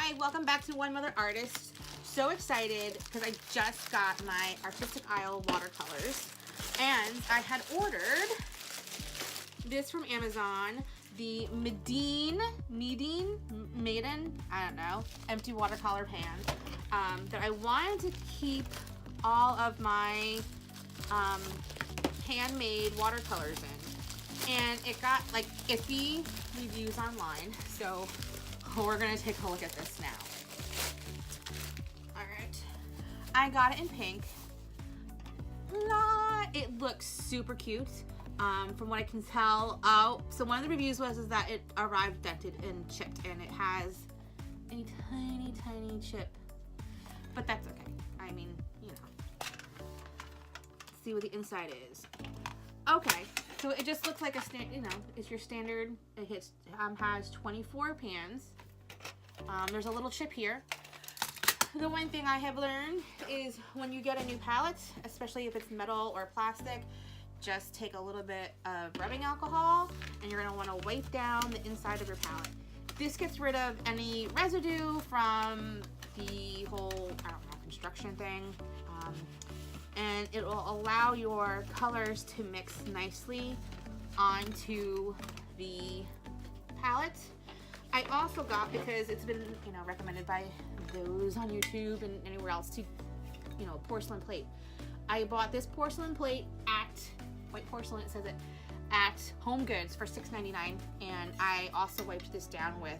Hi, welcome back to One Mother Artist. So excited because I just got my Artistic Isle watercolors and I had ordered this from Amazon, the Medeen, I don't know, empty watercolor pan that I wanted to keep all of my handmade watercolors in. And it got like iffy reviews online, so we're gonna take a look at this now. All right, I got it in pink. It looks super cute. From what I can tell, so one of the reviews was that it arrived dented and chipped, and it has a tiny chip, but that's okay. I mean, you know. Let's see what the inside is. Okay, so it just looks like a it's your standard. It has 24 pans. There's a little chip here. The one thing I have learned is when you get a new palette, especially if it's metal or plastic, just take a little bit of rubbing alcohol and you're gonna wanna wipe down the inside of your palette. This gets rid of any residue from the whole, I don't know, construction thing. And it will allow your colors to mix nicely onto the palette. I also got, because it's been, recommended by those on YouTube and anywhere else, to, porcelain plate. I bought this porcelain plate at, white porcelain, it says it, at Home Goods for $6.99, and I also wiped this down with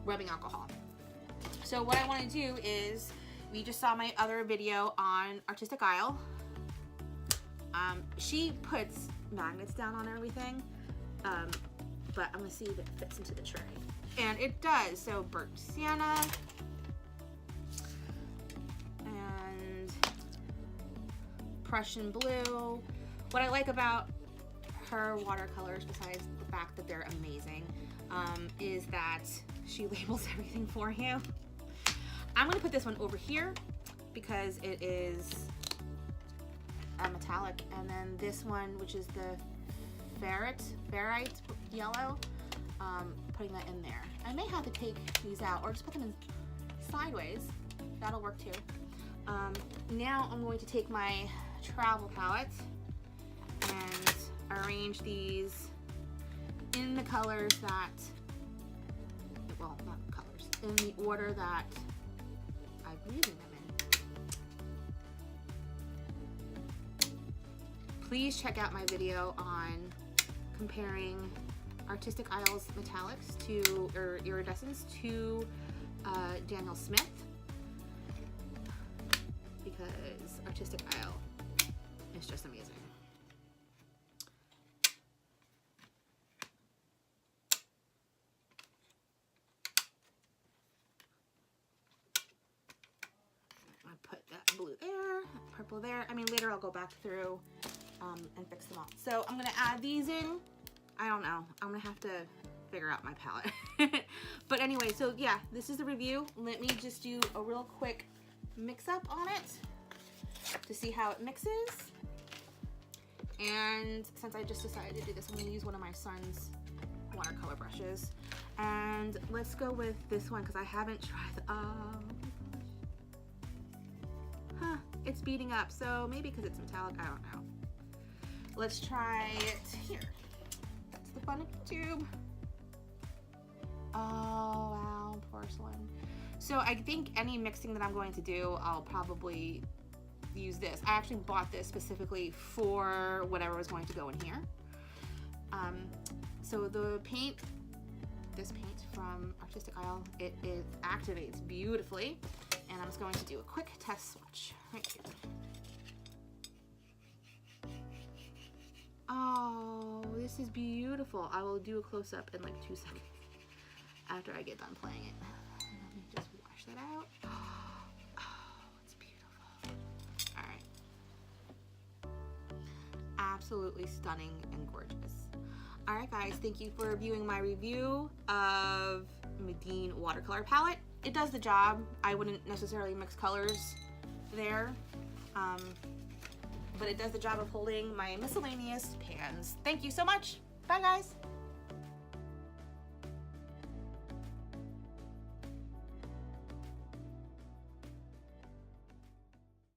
rubbing alcohol. So what I want to do is, we just saw my other video on Artistic Isle. She puts magnets down on everything, but I'm gonna see if it fits into the tray. And it does. So burnt sienna and Prussian blue. What I like about her watercolors, besides the fact that they're amazing, is that she labels everything for you. I'm gonna put this one over here because it is a metallic, and then this one, which is the ferrite yellow, putting that in there. I may have to take these out or just put them in sideways. That'll work too. Now I'm going to take my travel palette and arrange these in the colors that, well, not colors, in the order that I've been using them in. Please check out my video on comparing Artistic Isle's metallics to, or iridescence to Daniel Smith, because Artistic Isle is just amazing. I put that blue there, purple there. I mean, later I'll go back through and fix them all. So I'm gonna add these in. I don't know. I'm gonna have to figure out my palette. But anyway, so yeah, this is the review. Let me just do a real quick mix up on it to see how it mixes. And since I just decided to do this, I'm gonna use one of my son's watercolor brushes. And let's go with this one because I haven't tried the, it's beating up, so maybe because it's metallic, I don't know. Let's try it here. That's the fun of YouTube. Oh, wow, porcelain. So I think any mixing that I'm going to do, I'll probably use this. I actually bought this specifically for whatever was going to go in here. So the paint, this paint from Artistic Isle, it activates beautifully. And I'm just going to do a quick test swatch right here. Oh, this is beautiful. I will do a close-up in like 2 seconds after I get done playing it. Let me just wash that out. Oh, it's beautiful. All right. Absolutely stunning and gorgeous. All right, guys, thank you for viewing my review of Medeen Watercolor Palette. It does the job. I wouldn't necessarily mix colors there. But it does the job of holding my miscellaneous pans. Thank you so much. Bye, guys.